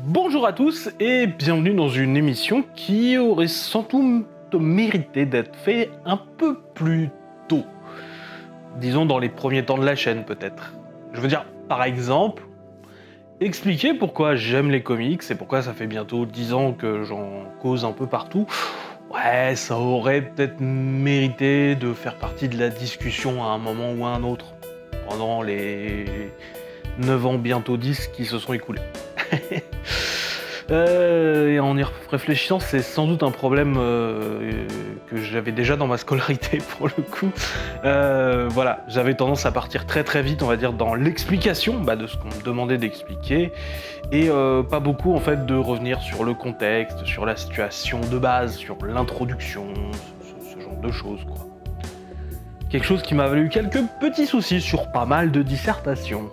Bonjour à tous et bienvenue dans une émission qui aurait sans doute mérité d'être fait un peu plus tôt. Disons dans les premiers temps de la chaîne peut-être. Je veux dire, par exemple, expliquer pourquoi j'aime les comics et pourquoi ça fait bientôt 10 ans que j'en cause un peu partout. Ouais, ça aurait peut-être mérité de faire partie de la discussion à un moment ou à un autre, pendant les 9 ans, bientôt 10 qui se sont écoulés. Et en y réfléchissant, c'est sans doute un problème que j'avais déjà dans ma scolarité pour le coup. Voilà, j'avais tendance à partir très très vite, on va dire, dans l'explication de ce qu'on me demandait d'expliquer, et pas beaucoup en fait de revenir sur le contexte, sur la situation de base, sur l'introduction, ce genre de choses quoi. Quelque chose qui m'a valu quelques petits soucis sur pas mal de dissertations.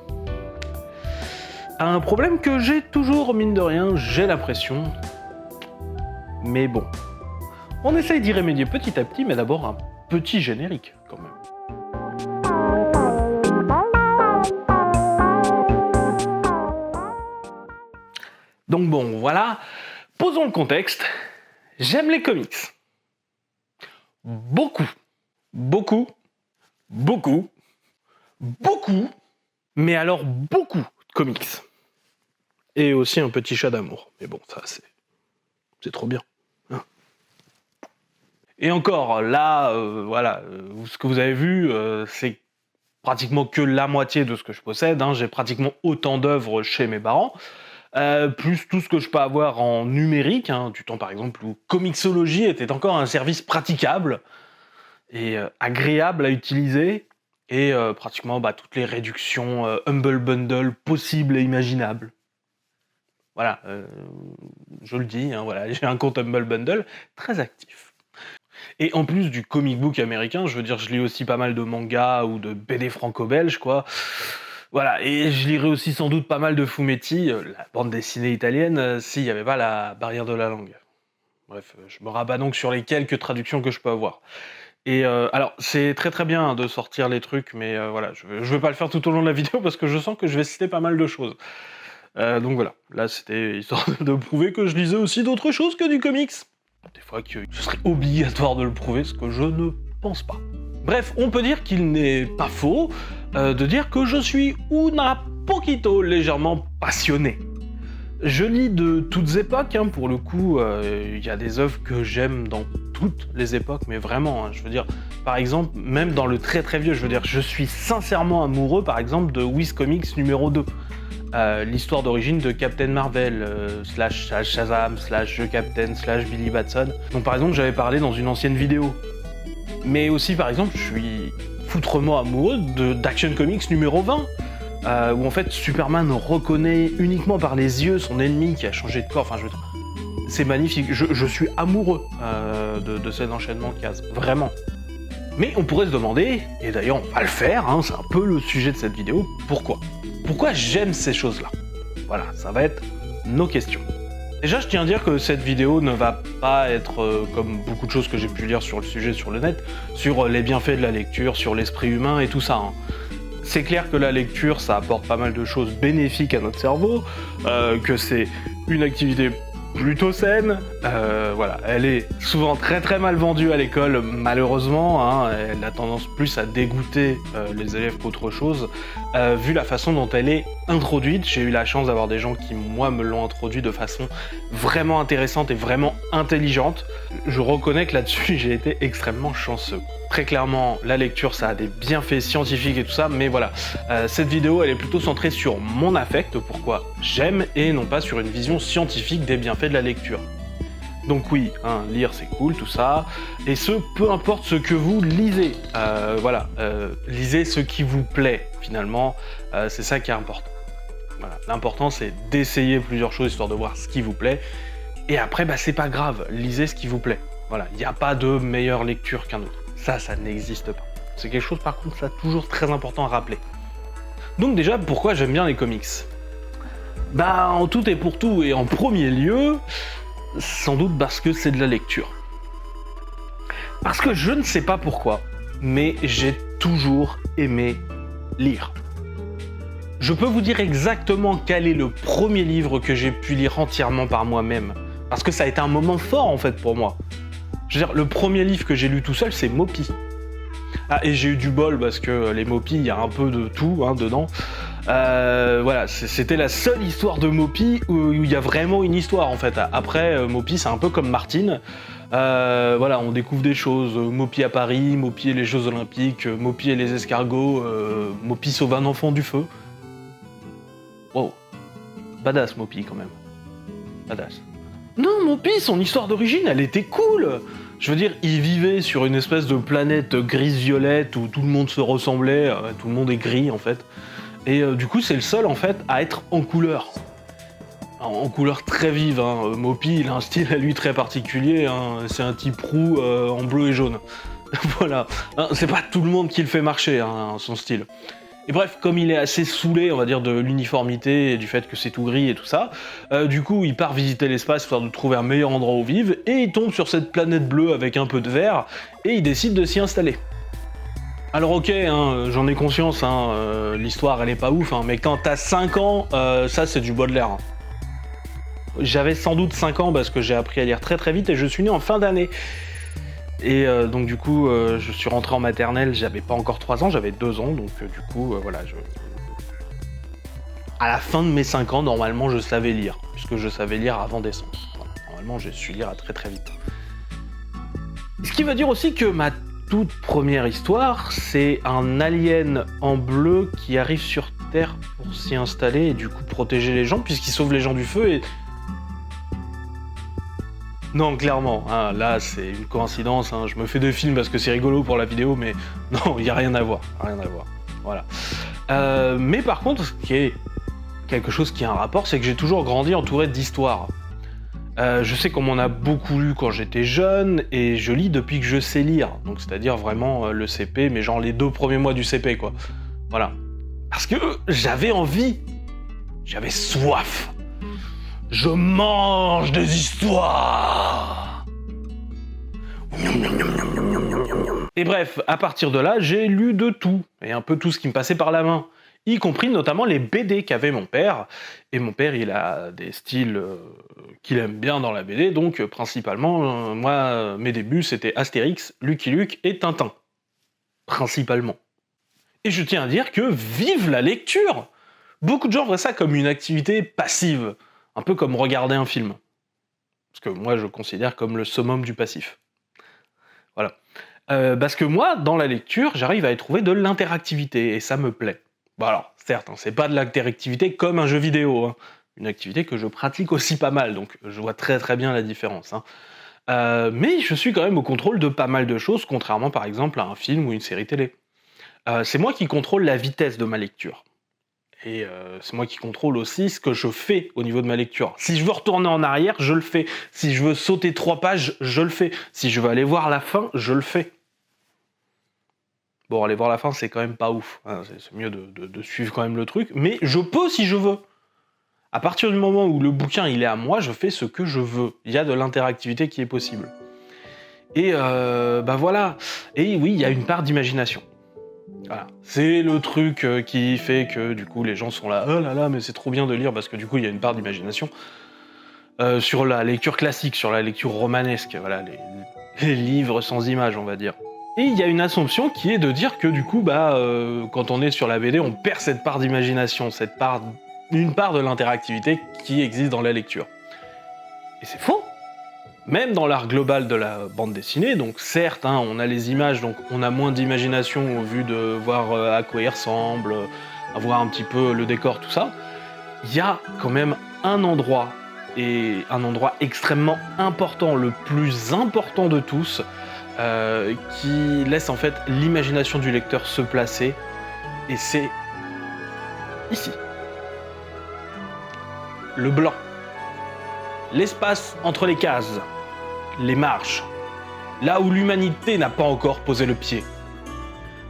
Un problème que j'ai toujours, mine de rien, j'ai l'impression. Mais bon, on essaye d'y remédier petit à petit, mais d'abord un petit générique, quand même. Donc bon, voilà, posons le contexte. J'aime les comics. Beaucoup, beaucoup, beaucoup, beaucoup, mais alors beaucoup de comics. Et aussi un petit chat d'amour. Mais bon, ça, c'est trop bien. Hein. Et encore, là, voilà, ce que vous avez vu, c'est pratiquement que la moitié de ce que je possède. Hein. J'ai pratiquement autant d'œuvres chez mes parents. Plus tout ce que je peux avoir en numérique, hein, du temps par exemple où Comixology était encore un service praticable et agréable à utiliser. Et pratiquement toutes les réductions Humble Bundle possibles et imaginables. Voilà, je le dis, hein, voilà, j'ai un compte Humble Bundle très actif. Et en plus du comic book américain, je veux dire, je lis aussi pas mal de mangas ou de BD franco-belge, quoi. Voilà, et je lirai aussi sans doute pas mal de fumetti, la bande dessinée italienne, s'il n'y avait pas la barrière de la langue. Bref, je me rabats donc sur les quelques traductions que je peux avoir. Et alors, c'est très très bien de sortir les trucs, mais voilà, je vais pas le faire tout au long de la vidéo parce que je sens que je vais citer pas mal de choses. Donc voilà, là c'était histoire de prouver que je lisais aussi d'autres choses que du comics. Des fois que ce serait obligatoire de le prouver, ce que je ne pense pas. Bref, on peut dire qu'il n'est pas faux de dire que je suis una poquito légèrement passionné. Je lis de toutes époques, hein, pour le coup, y a des œuvres que j'aime dans toutes les époques, mais vraiment, hein, je veux dire, par exemple, même dans le très très vieux, je veux dire, je suis sincèrement amoureux, par exemple, de Wiz Comics numéro 2. L'histoire d'origine de Captain Marvel, slash Shazam, slash The Captain, slash Billy Batson, dont par exemple j'avais parlé dans une ancienne vidéo. Mais aussi par exemple, je suis foutrement amoureux d'Action Comics numéro 20, où en fait Superman reconnaît uniquement par les yeux son ennemi qui a changé de corps, enfin c'est magnifique, je suis amoureux de cet enchaînement de cases, vraiment. Mais on pourrait se demander, et d'ailleurs on va le faire, hein, c'est un peu le sujet de cette vidéo, pourquoi ? Pourquoi j'aime ces choses-là? Voilà, ça va être nos questions. Déjà, je tiens à dire que cette vidéo ne va pas être, comme beaucoup de choses que j'ai pu lire sur le sujet sur le net, sur les bienfaits de la lecture, sur l'esprit humain et tout ça. Hein. C'est clair que la lecture, ça apporte pas mal de choses bénéfiques à notre cerveau, que c'est une activité plutôt saine, voilà, elle est souvent très très mal vendue à l'école, malheureusement, hein, elle a tendance plus à dégoûter les élèves qu'autre chose, vu la façon dont elle est introduite. J'ai eu la chance d'avoir des gens qui, moi, me l'ont introduit de façon vraiment intéressante et vraiment intelligente. Je reconnais que là-dessus, j'ai été extrêmement chanceux. Très clairement, la lecture, ça a des bienfaits scientifiques et tout ça, mais voilà, cette vidéo, elle est plutôt centrée sur mon affect, pourquoi j'aime, et non pas sur une vision scientifique des bienfaits de la lecture. Donc oui, hein, lire c'est cool, tout ça, et ce, peu importe ce que vous lisez, voilà, lisez ce qui vous plaît, finalement, c'est ça qui est important. Voilà. L'important c'est d'essayer plusieurs choses histoire de voir ce qui vous plaît, et après, c'est pas grave, lisez ce qui vous plaît. Voilà, il n'y a pas de meilleure lecture qu'un autre. Ça n'existe pas. C'est quelque chose, par contre, ça toujours très important à rappeler. Donc déjà, pourquoi j'aime bien les comics ? En tout et pour tout, et en premier lieu, sans doute parce que c'est de la lecture. Parce que je ne sais pas pourquoi, mais j'ai toujours aimé lire. Je peux vous dire exactement quel est le premier livre que j'ai pu lire entièrement par moi-même. Parce que ça a été un moment fort en fait pour moi. Je veux dire, le premier livre que j'ai lu tout seul, c'est Mopi. Ah, et j'ai eu du bol parce que les Mopi, il y a un peu de tout dedans. Voilà, c'était la seule histoire de Mopi où il y a vraiment une histoire en fait. Après, Mopi, c'est un peu comme Martine. Voilà, on découvre des choses. Mopi à Paris, Mopi et les Jeux Olympiques, Mopi et les escargots, Mopi sauve un enfant du feu. Wow, badass Mopi quand même. Badass. Non, Mopi, son histoire d'origine, elle était cool. Je veux dire, il vivait sur une espèce de planète grise-violette où tout le monde se ressemblait, tout le monde est gris en fait. Et du coup, c'est le seul en fait à être en couleur. En couleur très vive. Mopi, il a un style à lui très particulier. C'est un type roux en bleu et jaune. Voilà. C'est pas tout le monde qui le fait marcher, son style. Et bref, comme il est assez saoulé, on va dire, de l'uniformité et du fait que c'est tout gris et tout ça, du coup, il part visiter l'espace histoire de trouver un meilleur endroit où vivre, et il tombe sur cette planète bleue avec un peu de vert, et il décide de s'y installer. Alors ok, j'en ai conscience, l'histoire elle est pas ouf, mais quand t'as 5 ans, ça c'est du Baudelaire. J'avais sans doute 5 ans parce que j'ai appris à lire très très vite et je suis né en fin d'année. Et donc du coup, je suis rentré en maternelle, j'avais pas encore 3 ans, j'avais 2 ans, donc du coup, voilà, à la fin de mes 5 ans, normalement, je savais lire, puisque je savais lire avant décence. Voilà. Normalement, j'ai su lire très très vite. Ce qui veut dire aussi que ma toute première histoire, c'est un alien en bleu qui arrive sur Terre pour s'y installer et du coup protéger les gens, puisqu'il sauve les gens du feu et... Non, clairement, là c'est une coïncidence, je me fais des films parce que c'est rigolo pour la vidéo, mais non, il n'y a rien à voir, voilà. Mais par contre, ce qui est quelque chose qui a un rapport, c'est que j'ai toujours grandi entouré d'histoires. Je sais qu'on m'en a beaucoup lu quand j'étais jeune, et je lis depuis que je sais lire, donc c'est-à-dire vraiment le CP, mais genre les 2 premiers mois du CP, quoi. Voilà. Parce que j'avais envie, j'avais soif. Je mange des histoires. Et bref, à partir de là, j'ai lu de tout, et un peu tout ce qui me passait par la main, y compris notamment les BD qu'avait mon père. Et mon père, il a des styles qu'il aime bien dans la BD, donc principalement, moi, mes débuts, c'était Astérix, Lucky Luke et Tintin. Principalement. Et je tiens à dire que vive la lecture! Beaucoup de gens voient ça comme une activité passive. Un peu comme regarder un film. Parce que moi, je considère comme le summum du passif. Voilà. Parce que moi, dans la lecture, j'arrive à y trouver de l'interactivité, et ça me plaît. Bon alors, certes, c'est pas de l'interactivité comme un jeu vidéo. Une activité que je pratique aussi pas mal, donc je vois très très bien la différence. Mais je suis quand même au contrôle de pas mal de choses, contrairement par exemple à un film ou une série télé. C'est moi qui contrôle la vitesse de ma lecture. Et c'est moi qui contrôle aussi ce que je fais au niveau de ma lecture. Si je veux retourner en arrière, je le fais. Si je veux sauter 3 pages, je le fais. Si je veux aller voir la fin, je le fais. Bon, aller voir la fin, c'est quand même pas ouf. C'est mieux de suivre quand même le truc. Mais je peux si je veux. À partir du moment où le bouquin il est à moi, je fais ce que je veux. Il y a de l'interactivité qui est possible. Et voilà. Et oui, il y a une part d'imagination. Voilà. C'est le truc qui fait que du coup les gens sont là, oh là là, mais c'est trop bien de lire parce que du coup il y a une part d'imagination. Sur la lecture classique, sur la lecture romanesque, voilà, les livres sans images, on va dire. Et il y a une assumption qui est de dire que du coup, quand on est sur la BD, on perd cette part d'imagination, une part de l'interactivité qui existe dans la lecture. Et c'est faux. Même dans l'art global de la bande dessinée, donc certes, on a les images, donc on a moins d'imagination au vu de voir à quoi il ressemble, à voir un petit peu le décor, tout ça, il y a quand même un endroit, et un endroit extrêmement important, le plus important de tous, qui laisse en fait l'imagination du lecteur se placer, et c'est ici. Le blanc. L'espace entre les cases. Les marges, là où l'humanité n'a pas encore posé le pied.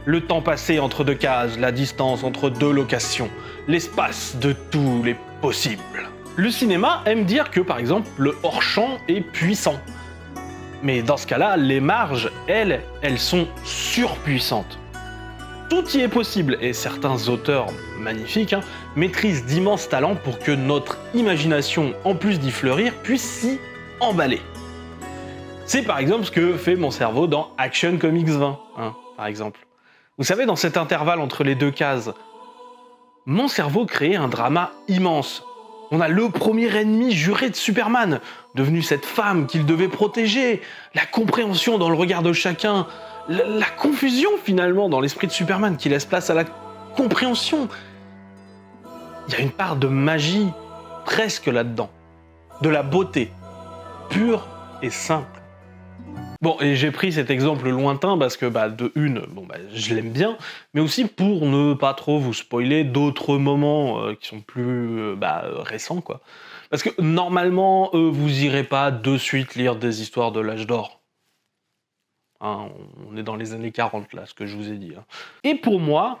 Le temps passé entre 2 cases, la distance entre 2 locations, l'espace de tous les possibles. Le cinéma aime dire que, par exemple, le hors-champ est puissant. Mais dans ce cas-là, les marges, elles sont surpuissantes. Tout y est possible, et certains auteurs magnifiques maîtrisent d'immenses talents pour que notre imagination, en plus d'y fleurir, puisse s'y emballer. C'est par exemple ce que fait mon cerveau dans Action Comics 20, par exemple. Vous savez, dans cet intervalle entre les deux cases, mon cerveau crée un drama immense. On a le premier ennemi juré de Superman, devenu cette femme qu'il devait protéger, la compréhension dans le regard de chacun, la confusion finalement dans l'esprit de Superman qui laisse place à la compréhension. Il y a une part de magie presque là-dedans, de la beauté, pure et simple. Bon, et j'ai pris cet exemple lointain parce que, je l'aime bien, mais aussi pour ne pas trop vous spoiler d'autres moments qui sont plus récents, quoi. Parce que normalement, vous irez pas de suite lire des histoires de l'âge d'or. On est dans les années 40, là, ce que je vous ai dit. Et pour moi,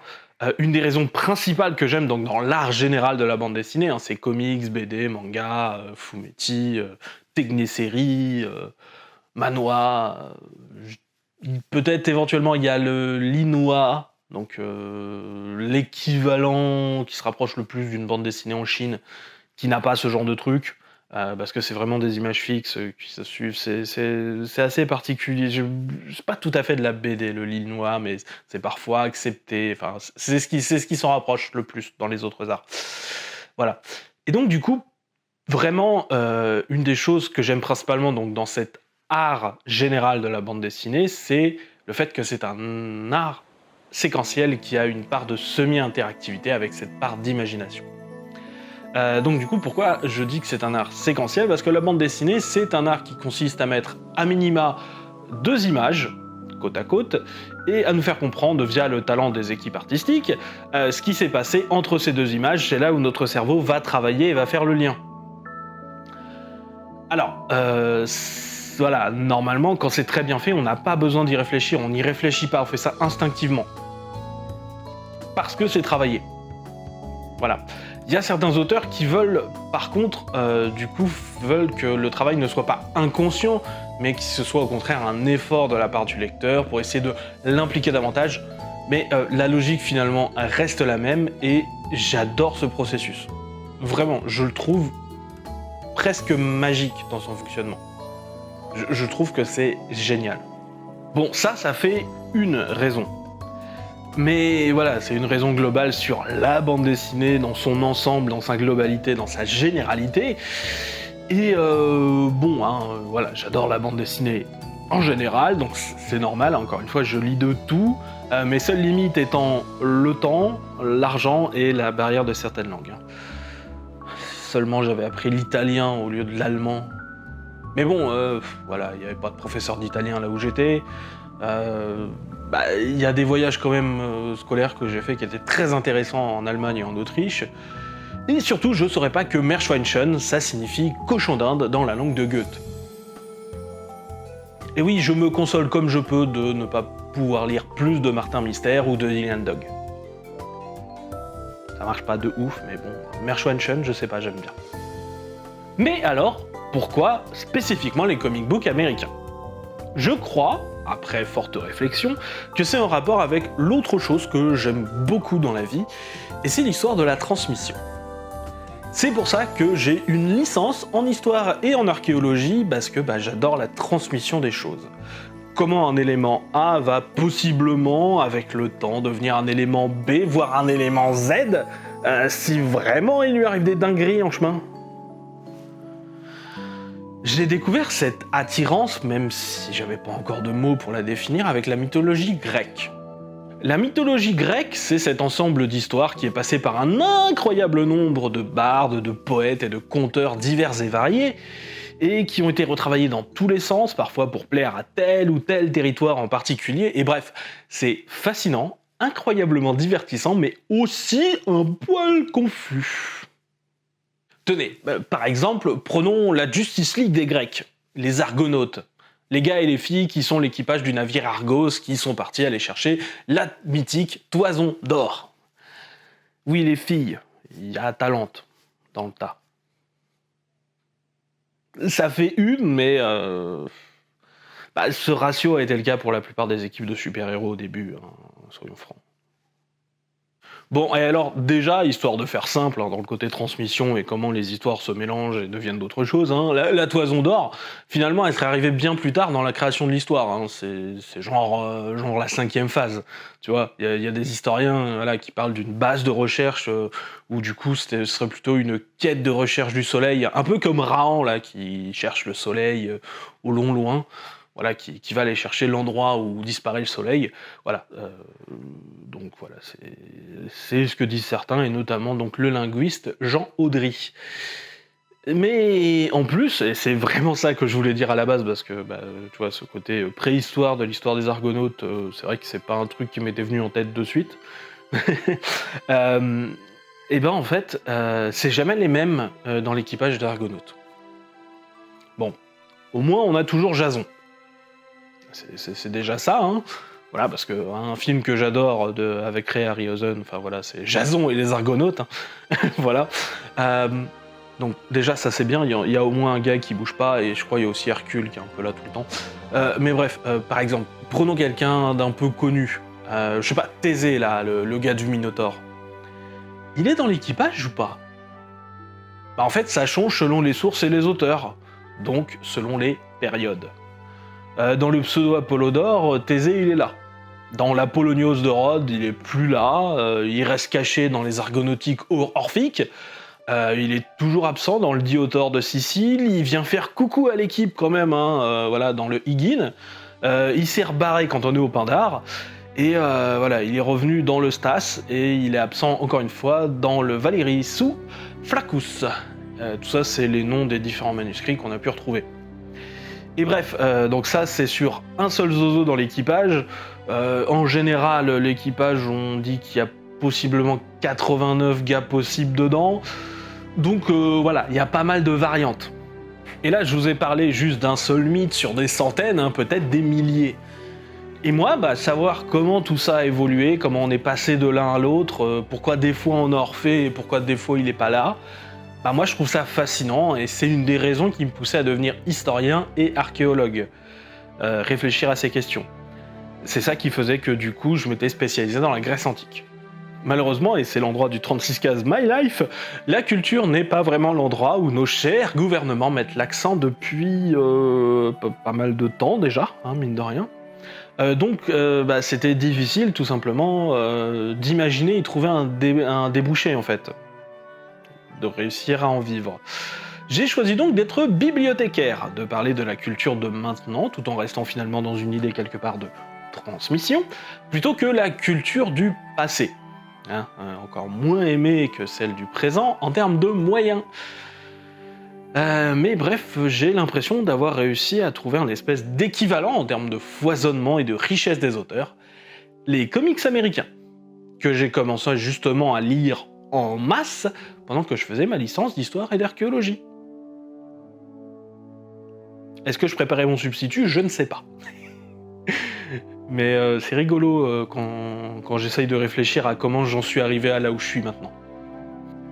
une des raisons principales que j'aime donc dans l'art général de la bande dessinée, c'est comics, BD, manga, fumetti, techné-série, manhwa, peut-être éventuellement il y a le l'inhwa, donc l'équivalent qui se rapproche le plus d'une bande dessinée en Chine, qui n'a pas ce genre de truc, parce que c'est vraiment des images fixes qui se suivent, c'est assez particulier. C'est pas tout à fait de la BD le l'inhwa, mais c'est parfois accepté, enfin c'est ce qui s'en rapproche le plus dans les autres arts. Voilà. Et donc du coup, vraiment, une des choses que j'aime principalement donc, dans cet art général de la bande dessinée, c'est le fait que c'est un art séquentiel qui a une part de semi-interactivité avec cette part d'imagination. Donc du coup, pourquoi je dis que c'est un art séquentiel ? Parce que la bande dessinée, c'est un art qui consiste à mettre à minima 2 images, côte à côte, et à nous faire comprendre, via le talent des équipes artistiques, ce qui s'est passé entre ces 2 images. C'est là où notre cerveau va travailler et va faire le lien. Alors, voilà, normalement, quand c'est très bien fait, on n'a pas besoin d'y réfléchir, on n'y réfléchit pas, on fait ça instinctivement. Parce que c'est travaillé. Voilà. Il y a certains auteurs qui veulent, par contre, veulent que le travail ne soit pas inconscient, mais que ce soit au contraire un effort de la part du lecteur pour essayer de l'impliquer davantage. Mais la logique, finalement, reste la même, et j'adore ce processus. Vraiment, je le trouve presque magique dans son fonctionnement. Je trouve que c'est génial. Bon, ça fait une raison. Mais voilà, c'est une raison globale sur la bande dessinée, dans son ensemble, dans sa globalité, dans sa généralité. Et voilà, j'adore la bande dessinée en général, donc c'est normal, encore une fois, je lis de tout, mes seules limites étant le temps, l'argent et la barrière de certaines langues. Seulement j'avais appris l'italien au lieu de l'allemand. Mais bon, voilà, il n'y avait pas de professeur d'italien là où j'étais. Il y a des voyages quand même scolaires que j'ai fait qui étaient très intéressants en Allemagne et en Autriche. Et surtout, je ne saurais pas que Meerschweinchen, ça signifie cochon d'Inde dans la langue de Goethe. Et oui, je me console comme je peux de ne pas pouvoir lire plus de Martin Mystère ou de Dylan Dog. Ça marche pas de ouf, mais bon, Meerschweinchen, je sais pas, j'aime bien. Mais alors, pourquoi spécifiquement les comic books américains ? Je crois, après forte réflexion, que c'est en rapport avec l'autre chose que j'aime beaucoup dans la vie, et c'est l'histoire de la transmission. C'est pour ça que j'ai une licence en histoire et en archéologie, parce que j'adore la transmission des choses. Comment un élément A va possiblement, avec le temps, devenir un élément B, voire un élément Z, si vraiment il lui arrive des dingueries en chemin. J'ai découvert cette attirance, même si j'avais pas encore de mots pour la définir, avec la mythologie grecque. La mythologie grecque, c'est cet ensemble d'histoires qui est passé par un incroyable nombre de bardes, de poètes et de conteurs divers et variés, et qui ont été retravaillés dans tous les sens, parfois pour plaire à tel ou tel territoire en particulier, et bref, c'est fascinant, incroyablement divertissant, mais aussi un poil confus. Tenez, par exemple, prenons la Justice League des Grecs, les Argonautes. Les gars et les filles qui sont l'équipage du navire Argos qui sont partis aller chercher la mythique toison d'or. Oui, les filles, il y a Atalante dans le tas. Ça fait une, mais ce ratio a été le cas pour la plupart des équipes de super-héros au début, soyons francs. Bon, et alors, déjà, histoire de faire simple, hein, dans le côté transmission et comment les histoires se mélangent et deviennent d'autres choses, hein, la Toison d'Or, finalement, elle serait arrivée bien plus tard dans la création de l'histoire. Hein. C'est genre la 5e phase. Tu vois, il y a des historiens voilà, qui parlent d'une base de recherche où, du coup, ce serait plutôt une quête de recherche du soleil, un peu comme Rahan, là, qui cherche le soleil au loin. Voilà, qui va aller chercher l'endroit où disparaît le soleil. Voilà. Donc voilà, c'est ce que disent certains, et notamment donc le linguiste Jean Audry. Mais en plus, et c'est vraiment ça que je voulais dire à la base, parce que tu vois, ce côté préhistoire de l'histoire des Argonautes, c'est vrai que c'est pas un truc qui m'était venu en tête de suite. Euh, et ben en fait, c'est jamais les mêmes dans l'équipage des Argonautes. Bon, au moins on a toujours Jason. C'est déjà ça, hein. Voilà, parce que un film que j'adore avec Ray Harryhausen, enfin voilà, c'est Jason et les Argonautes, hein. Voilà. Donc déjà ça c'est bien, il y a au moins un gars qui bouge pas, et je crois qu'il y a aussi Hercule qui est un peu là tout le temps. Mais bref, par exemple, prenons quelqu'un d'un peu connu. Je sais pas, Thésée là, le gars du Minotaure. Il est dans l'équipage ou pas? Bah en fait ça change selon les sources et les auteurs, donc selon les périodes. Dans le pseudo-Apollodore, Thésée il est là. Dans l'Apollonios de Rhodes, il est plus là, il reste caché dans les Argonautiques orphiques, il est toujours absent dans le Diotor de Sicile, il vient faire coucou à l'équipe quand même, hein, voilà, dans le Hygin, il s'est rebarré quand on est au Pindare, et voilà, il est revenu dans le Stas, et il est absent encore une fois dans le Valérie sous Flaccus. Tout ça, c'est les noms des différents manuscrits qu'on a pu retrouver. Et bref, donc ça c'est sur un seul zozo dans l'équipage. En général, l'équipage, on dit qu'il y a possiblement 89 gars possibles dedans. Donc voilà, il y a pas mal de variantes. Et là, je vous ai parlé juste d'un seul mythe sur des centaines, hein, peut-être des milliers. Et moi, savoir comment tout ça a évolué, comment on est passé de l'un à l'autre, pourquoi des fois on a Orphée et pourquoi des fois il est pas là, moi je trouve ça fascinant, et c'est une des raisons qui me poussait à devenir historien et archéologue. Réfléchir à ces questions. C'est ça qui faisait que du coup je m'étais spécialisé dans la Grèce antique. Malheureusement, et c'est l'endroit du 36-15 My Life, la culture n'est pas vraiment l'endroit où nos chers gouvernements mettent l'accent depuis pas mal de temps déjà, hein, mine de rien. Donc c'était difficile tout simplement d'imaginer y trouver un débouché en fait, de réussir à en vivre. J'ai choisi donc d'être bibliothécaire, de parler de la culture de maintenant, tout en restant finalement dans une idée quelque part de transmission, plutôt que la culture du passé. Hein, encore moins aimée que celle du présent en termes de moyens. Mais bref, j'ai l'impression d'avoir réussi à trouver un espèce d'équivalent en termes de foisonnement et de richesse des auteurs, les comics américains, que j'ai commencé justement à lire en masse pendant que je faisais ma licence d'histoire et d'archéologie. Est-ce que je préparais mon substitut? Je ne sais pas. Mais c'est rigolo quand j'essaye de réfléchir à comment j'en suis arrivé à là où je suis maintenant.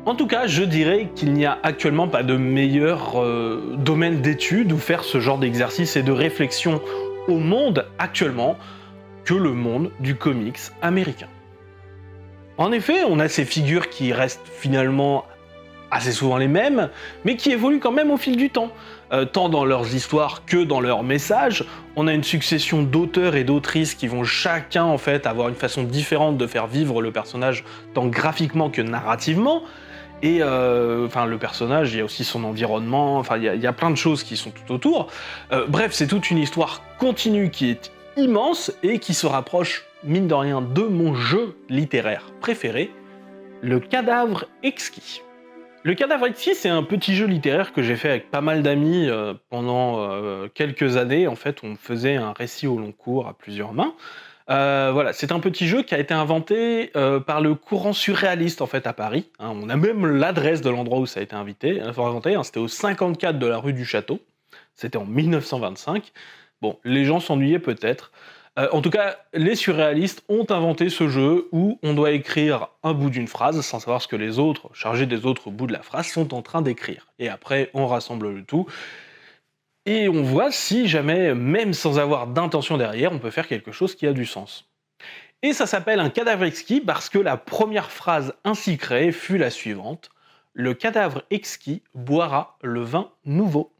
En tout cas, je dirais qu'il n'y a actuellement pas de meilleur domaine d'étude où faire ce genre d'exercice et de réflexion au monde actuellement que le monde du comics américain. En effet, on a ces figures qui restent finalement assez souvent les mêmes, mais qui évoluent quand même au fil du temps. Tant dans leurs histoires que dans leurs messages, on a une succession d'auteurs et d'autrices qui vont chacun en fait avoir une façon différente de faire vivre le personnage, tant graphiquement que narrativement. Et le personnage, il y a aussi son environnement, il y a plein de choses qui sont tout autour. Bref, c'est toute une histoire continue qui est immense et qui se rapproche, mine de rien, de mon jeu littéraire préféré, Le Cadavre Exquis. Le Cadavre Exquis, c'est un petit jeu littéraire que j'ai fait avec pas mal d'amis pendant quelques années. En fait, on faisait un récit au long cours à plusieurs mains. Voilà, c'est un petit jeu qui a été inventé par le courant surréaliste en fait à Paris. Hein, on a même l'adresse de l'endroit où ça a été inventé. Hein, c'était au 54 de la rue du Château. C'était en 1925. Bon, les gens s'ennuyaient peut-être. En tout cas, les surréalistes ont inventé ce jeu où on doit écrire un bout d'une phrase sans savoir ce que les autres, chargés des autres bouts de la phrase, sont en train d'écrire. Et après, on rassemble le tout. Et on voit si jamais, même sans avoir d'intention derrière, on peut faire quelque chose qui a du sens. Et ça s'appelle un cadavre exquis parce que la première phrase ainsi créée fut la suivante: le cadavre exquis boira le vin nouveau.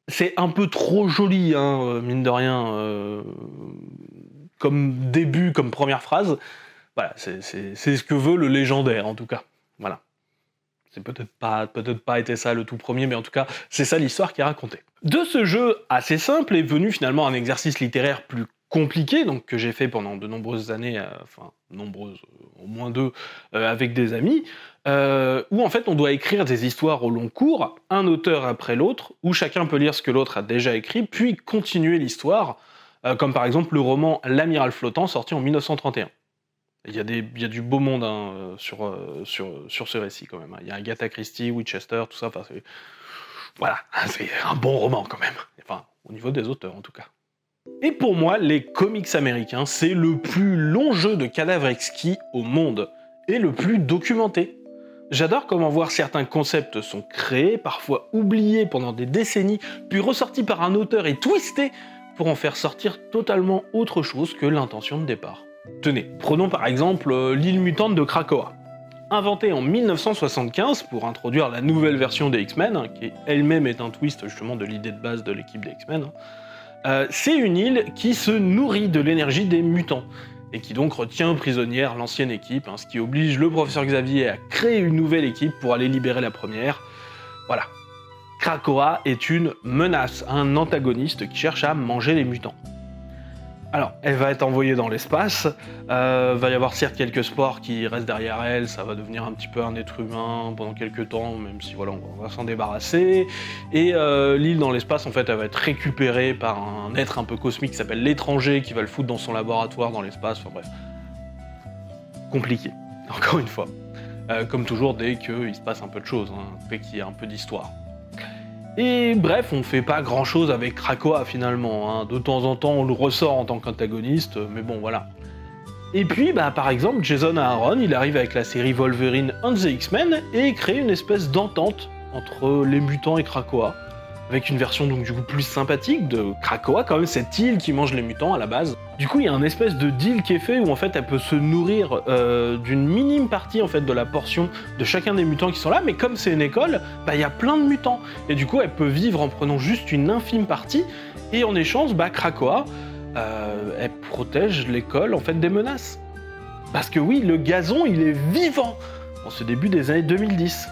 C'est un peu trop joli, hein, mine de rien, comme début, comme première phrase. Voilà, c'est ce que veut le légendaire, en tout cas. Voilà. C'est peut-être pas été ça le tout premier, mais en tout cas, c'est ça l'histoire qui est racontée. De ce jeu assez simple est venu finalement un exercice littéraire plus compliqué, donc que j'ai fait pendant de nombreuses années, au moins 2, avec des amis, où en fait on doit écrire des histoires au long cours, un auteur après l'autre, où chacun peut lire ce que l'autre a déjà écrit, puis continuer l'histoire, comme par exemple le roman L'Amiral Flottant, sorti en 1931. Il y a du beau monde, hein, sur ce récit quand même, hein. Il y a Agatha Christie, Winchester, tout ça, voilà, c'est un bon roman quand même, enfin, au niveau des auteurs en tout cas. Et pour moi, les comics américains, c'est le plus long jeu de cadavres exquis au monde, et le plus documenté. J'adore comment voir certains concepts sont créés, parfois oubliés pendant des décennies, puis ressortis par un auteur et twistés pour en faire sortir totalement autre chose que l'intention de départ. Tenez, prenons par exemple l'île mutante de Krakoa. Inventée en 1975 pour introduire la nouvelle version des X-Men, hein, qui elle-même est un twist justement de l'idée de base de l'équipe des X-Men, c'est une île qui se nourrit de l'énergie des mutants, et qui donc retient prisonnière l'ancienne équipe, hein, ce qui oblige le professeur Xavier à créer une nouvelle équipe pour aller libérer la première. Voilà. Krakoa est une menace, un antagoniste qui cherche à manger les mutants. Alors, elle va être envoyée dans l'espace, va y avoir certes quelques spores qui restent derrière elle, ça va devenir un petit peu un être humain pendant quelques temps, même si voilà, on va s'en débarrasser, et l'île dans l'espace, en fait, elle va être récupérée par un être un peu cosmique qui s'appelle l'étranger, qui va le foutre dans son laboratoire dans l'espace, enfin bref. Compliqué, encore une fois. Comme toujours, dès qu'il se passe un peu de choses, hein, dès qu'il y a un peu d'histoire. Et bref, on fait pas grand chose avec Krakoa finalement, hein. De temps en temps on le ressort en tant qu'antagoniste, mais bon voilà. Et puis par exemple Jason Aaron, il arrive avec la série Wolverine and the X-Men et crée une espèce d'entente entre les mutants et Krakoa, avec une version donc du coup plus sympathique de Krakoa, quand même cette île qui mange les mutants à la base. Du coup il y a un espèce de deal qui est fait où en fait elle peut se nourrir d'une minime partie en fait de la portion de chacun des mutants qui sont là, mais comme c'est une école, il y a plein de mutants, et du coup elle peut vivre en prenant juste une infime partie, et en échange Krakoa elle protège l'école en fait des menaces. Parce que oui, le gazon il est vivant en ce début des années 2010.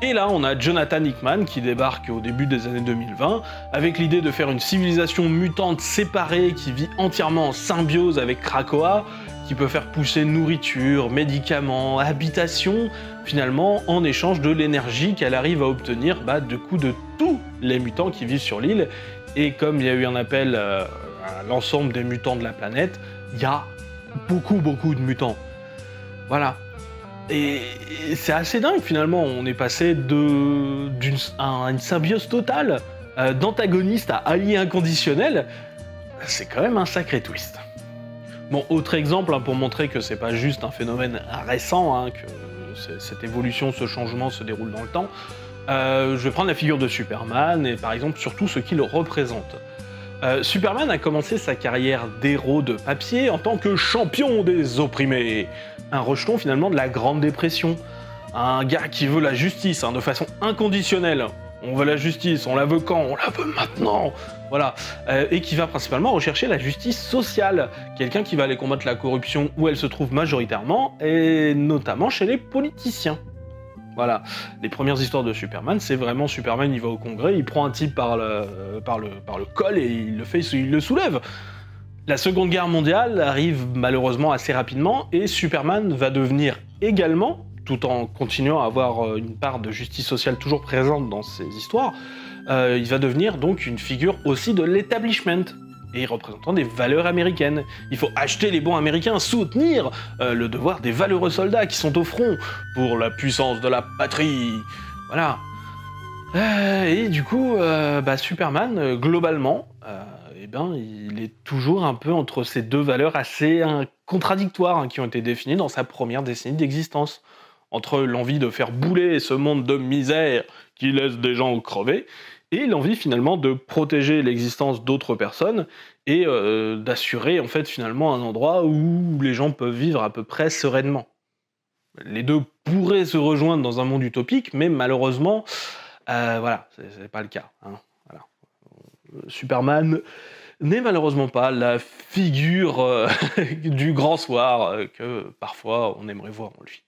Et là, on a Jonathan Hickman qui débarque au début des années 2020 avec l'idée de faire une civilisation mutante séparée qui vit entièrement en symbiose avec Krakoa, qui peut faire pousser nourriture, médicaments, habitations, finalement en échange de l'énergie qu'elle arrive à obtenir de tous les mutants qui vivent sur l'île. Et comme il y a eu un appel à l'ensemble des mutants de la planète, il y a beaucoup de mutants. Voilà. Et c'est assez dingue finalement, on est passé à une symbiose totale, d'antagoniste à allié inconditionnel. C'est quand même un sacré twist. Bon, autre exemple, hein, pour montrer que c'est pas juste un phénomène récent, hein, que cette évolution, ce changement se déroule dans le temps, je vais prendre la figure de Superman et par exemple surtout ce qu'il représente. Superman a commencé sa carrière d'héros de papier en tant que champion des opprimés, un rejeton finalement de la Grande Dépression, un gars qui veut la justice, hein, de façon inconditionnelle. On veut la justice, on la veut quand? On la veut maintenant. Voilà, et qui va principalement rechercher la justice sociale, quelqu'un qui va aller combattre la corruption où elle se trouve majoritairement, et notamment chez les politiciens. Voilà, les premières histoires de Superman, c'est vraiment Superman, il va au congrès, il prend un type par le col et il le soulève. La Seconde Guerre mondiale arrive malheureusement assez rapidement et Superman va devenir également, tout en continuant à avoir une part de justice sociale toujours présente dans ses histoires, il va devenir donc une figure aussi de l'establishment et représentant des valeurs américaines. Il faut acheter les bons américains, soutenir le devoir des valeureux soldats qui sont au front pour la puissance de la patrie. Voilà. Et du coup, Superman, globalement, il est toujours un peu entre ces deux valeurs assez contradictoires, hein, qui ont été définies dans sa première décennie d'existence. Entre l'envie de faire bouler ce monde de misère qui laisse des gens crever, et l'envie finalement de protéger l'existence d'autres personnes et d'assurer en fait finalement un endroit où les gens peuvent vivre à peu près sereinement. Les deux pourraient se rejoindre dans un monde utopique, mais malheureusement, voilà, c'est pas le cas. Hein. Voilà. Superman n'est malheureusement pas la figure du grand soir que parfois on aimerait voir en lui.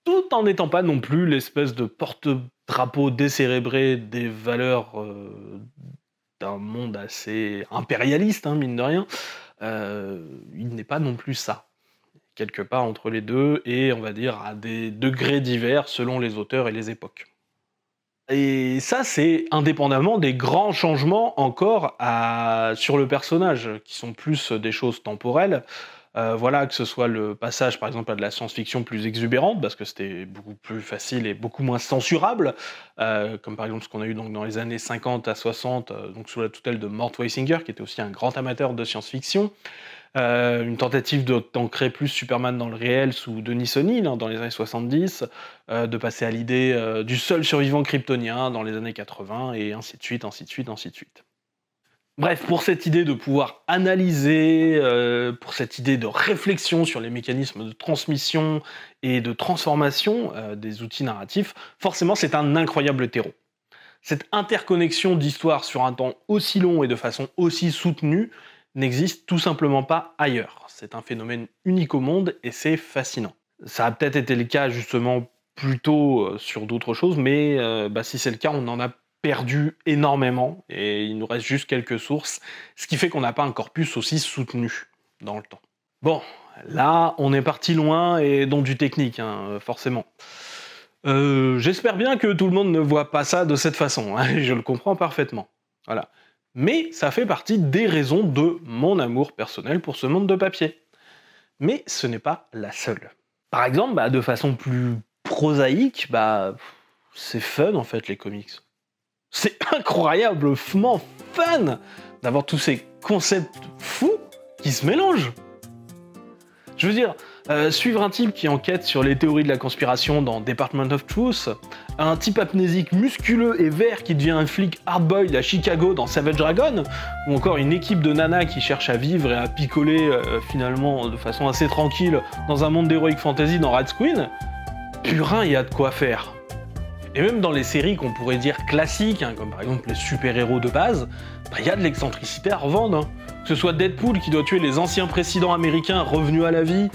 Tout en n'étant pas non plus l'espèce de porte-drapeau décérébré des valeurs d'un monde assez impérialiste, hein, mine de rien, il n'est pas non plus ça. Quelque part entre les deux, et on va dire à des degrés divers selon les auteurs et les époques. Et ça, c'est indépendamment des grands changements encore sur le personnage, qui sont plus des choses temporelles. Voilà, que ce soit le passage par exemple à de la science-fiction plus exubérante, parce que c'était beaucoup plus facile et beaucoup moins censurable, comme par exemple ce qu'on a eu donc dans les années 50 à 60, donc sous la tutelle de Mort Weisinger, qui était aussi un grand amateur de science-fiction. Une tentative d'ancrer plus Superman dans le réel sous Denis O'Neill, hein, dans les années 70, de passer à l'idée du seul survivant kryptonien dans les années 80, et ainsi de suite, ainsi de suite, ainsi de suite. Bref, pour cette idée de pouvoir analyser, pour cette idée de réflexion sur les mécanismes de transmission et de transformation des outils narratifs, forcément c'est un incroyable terreau. Cette interconnexion d'histoires sur un temps aussi long et de façon aussi soutenue n'existe tout simplement pas ailleurs. C'est un phénomène unique au monde et c'est fascinant. Ça a peut-être été le cas justement plus tôt sur d'autres choses, mais si c'est le cas, on en a perdu énormément et il nous reste juste quelques sources, ce qui fait qu'on n'a pas un corpus aussi soutenu dans le temps. Bon, là, on est parti loin et dans du technique, hein, forcément. J'espère bien que tout le monde ne voit pas ça de cette façon, hein, je le comprends parfaitement. Voilà. Mais ça fait partie des raisons de mon amour personnel pour ce monde de papier. Mais ce n'est pas la seule. Par exemple, de façon plus prosaïque, c'est fun en fait les comics. C'est incroyablement fun d'avoir tous ces concepts fous qui se mélangent. Je veux dire, suivre un type qui enquête sur les théories de la conspiration dans Department of Truth, un type amnésique musculeux et vert qui devient un flic hardboiled à Chicago dans Savage Dragon, ou encore une équipe de nanas qui cherche à vivre et à picoler finalement de façon assez tranquille dans un monde d'heroic fantasy dans Red Queen, purin, il y a de quoi faire. Et même dans les séries qu'on pourrait dire classiques, hein, comme par exemple les super-héros de base, il y a de l'excentricité à revendre. Hein. Que ce soit Deadpool qui doit tuer les anciens présidents américains revenus à la vie,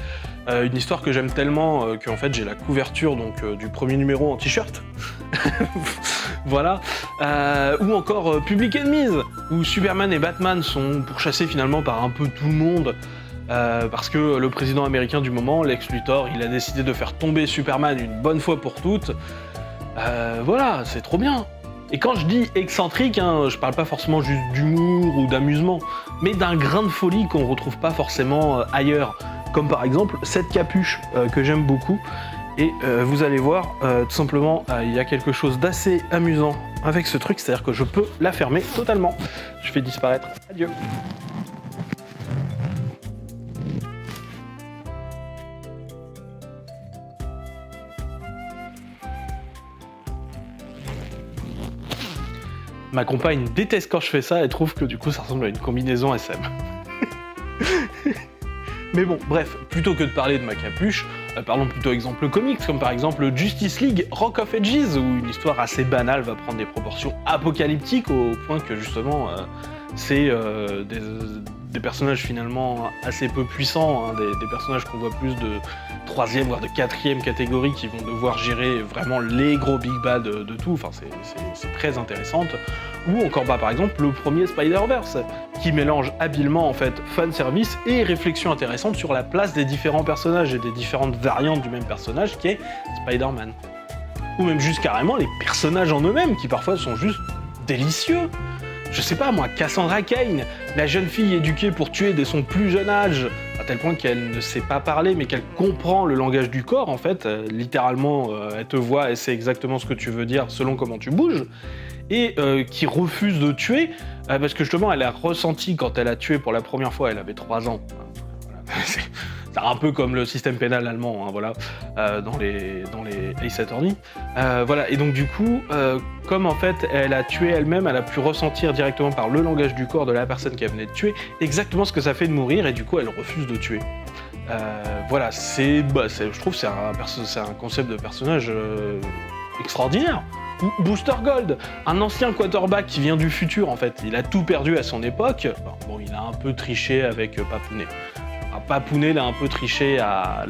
une histoire que j'aime tellement qu'en fait j'ai la couverture du premier numéro en t-shirt. Voilà. Ou encore Public Enemies, où Superman et Batman sont pourchassés finalement par un peu tout le monde. Parce que le président américain du moment, Lex Luthor, il a décidé de faire tomber Superman une bonne fois pour toutes. Voilà, c'est trop bien. Et quand je dis excentrique, hein, je parle pas forcément juste d'humour ou d'amusement, mais d'un grain de folie qu'on retrouve pas forcément ailleurs. Comme par exemple cette capuche que j'aime beaucoup. Et vous allez voir, tout simplement, il y a quelque chose d'assez amusant avec ce truc, c'est-à-dire que je peux la fermer totalement. Je fais disparaître. Adieu. Ma compagne déteste quand je fais ça, elle trouve que du coup ça ressemble à une combinaison SM. Mais bon, bref, plutôt que de parler de ma capuche, parlons plutôt exemple comics, comme par exemple Justice League Rock of Ages, où une histoire assez banale va prendre des proportions apocalyptiques au point que justement c'est des personnages finalement assez peu puissants, hein, des personnages qu'on voit plus de 3e voire de 4e catégorie qui vont devoir gérer vraiment les gros big bad de tout, enfin c'est très intéressante. Ou encore par exemple le premier Spider-Verse, qui mélange habilement en fait fanservice et réflexion intéressante sur la place des différents personnages et des différentes variantes du même personnage qui est Spider-Man. Ou même juste carrément les personnages en eux-mêmes qui parfois sont juste délicieux. Je sais pas moi, Cassandra Cain, la jeune fille éduquée pour tuer dès son plus jeune âge, à tel point qu'elle ne sait pas parler mais qu'elle comprend le langage du corps en fait, littéralement elle te voit et sait exactement ce que tu veux dire selon comment tu bouges, et qui refuse de tuer parce que justement elle a ressenti quand elle a tué pour la première fois, elle avait 3 ans. Voilà. C'est un peu comme le système pénal allemand, hein, voilà, dans les Ace Attorney. Voilà, et donc du coup, comme en fait elle a tué elle-même, elle a pu ressentir directement par le langage du corps de la personne qu'elle venait de tuer exactement ce que ça fait de mourir, et du coup elle refuse de tuer. Voilà, je trouve que c'est un concept de personnage extraordinaire. Booster Gold, un ancien quarterback qui vient du futur en fait, il a tout perdu à son époque. Bon, il a un peu triché avec Papounet. Papounet l'a un peu poussé à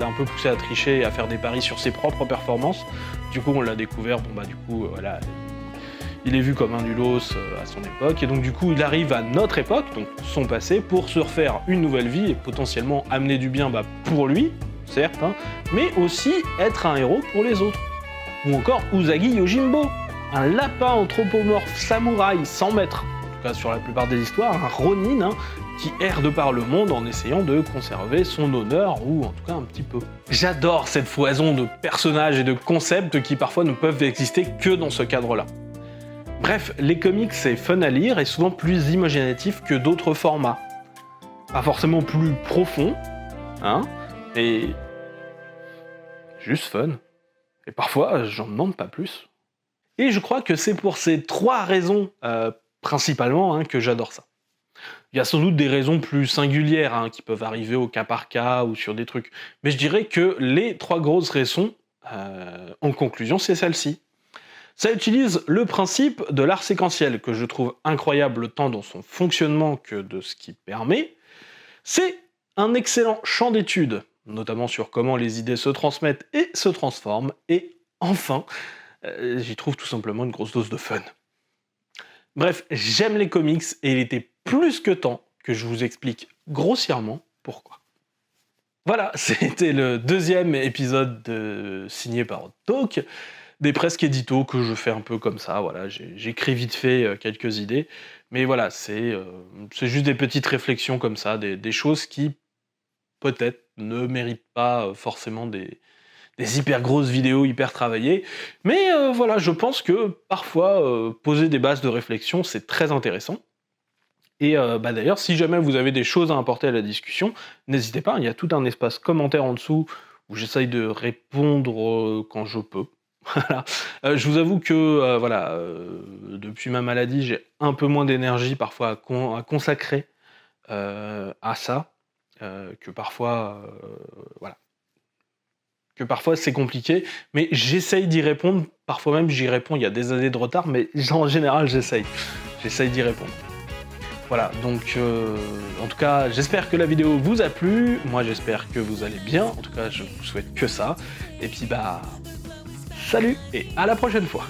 tricher et à faire des paris sur ses propres performances. Du coup, on l'a découvert. Bon bah du coup, voilà, il est vu comme un nulos à son époque, et donc du coup, il arrive à notre époque, donc son passé, pour se refaire une nouvelle vie et potentiellement amener du bien pour lui, certes, hein, mais aussi être un héros pour les autres. Ou encore Usagi Yojimbo, un lapin anthropomorphe samouraï 100 mètres, en tout cas sur la plupart des histoires, un ronin, hein, qui erre de par le monde en essayant de conserver son honneur, ou en tout cas un petit peu. J'adore cette foison de personnages et de concepts qui parfois ne peuvent exister que dans ce cadre-là. Bref, les comics c'est fun à lire et souvent plus imaginatif que d'autres formats. Pas forcément plus profond, hein, mais juste fun. Et parfois, j'en demande pas plus. Et je crois que c'est pour ces 3 raisons, principalement, hein, que j'adore ça. Il y a sans doute des raisons plus singulières, hein, qui peuvent arriver au cas par cas ou sur des trucs. Mais je dirais que les 3 grosses raisons, en conclusion, c'est celle-ci. Ça utilise le principe de l'art séquentiel, que je trouve incroyable tant dans son fonctionnement que de ce qu'il permet. C'est un excellent champ d'étude, notamment sur comment les idées se transmettent et se transforment, et enfin, j'y trouve tout simplement une grosse dose de fun. Bref, j'aime les comics, et il était plus que temps que je vous explique grossièrement pourquoi. Voilà, c'était le 2e épisode signé par Hot Talk, des presque éditos que je fais un peu comme ça, voilà, j'écris vite fait quelques idées, mais voilà, c'est juste des petites réflexions comme ça, des choses qui, peut-être, ne méritent pas forcément des hyper grosses vidéos hyper travaillées, mais voilà, je pense que parfois, poser des bases de réflexion, c'est très intéressant. Et d'ailleurs, si jamais vous avez des choses à apporter à la discussion, n'hésitez pas, il y a tout un espace commentaire en dessous où j'essaye de répondre quand je peux. Voilà. Je vous avoue que depuis ma maladie, j'ai un peu moins d'énergie parfois à consacrer à ça, que parfois, que parfois c'est compliqué, mais j'essaye d'y répondre. Parfois même j'y réponds, il y a des années de retard, mais en général j'essaye d'y répondre. Voilà, donc en tout cas, j'espère que la vidéo vous a plu, moi j'espère que vous allez bien, en tout cas je vous souhaite que ça, et puis salut et à la prochaine fois.